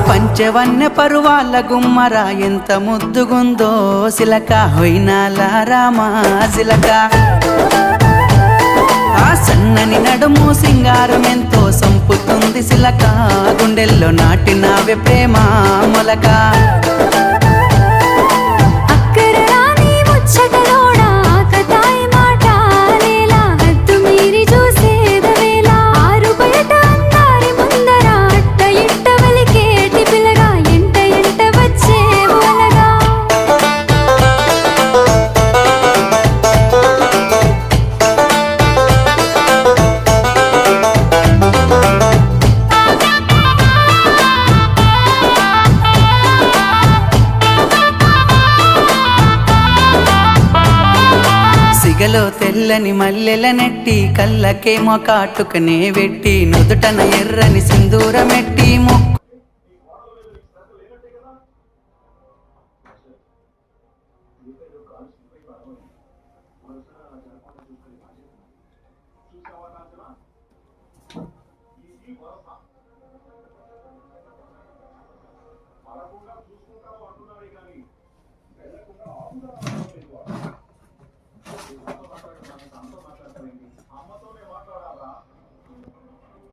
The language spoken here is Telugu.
పంచవన్య పరువాల గుమ్మరా ఎంత ముద్దుగుందో సిలక హొయినాల రామా సిలక ఆ సన్నని నడుము సింగారం ఎంతో సంపుతుంది సిలక గుండెల్లో నాటినావే ప్రేమ మొలక సిగలో తెల్లని మల్లెల నెట్టి కళ్ళకేమో కాటుకనే వెట్టి నుదుటన ఎర్రని సింధూరమెట్టి మొక్కు చూసుకుంటావు అంటున్నారే కానీ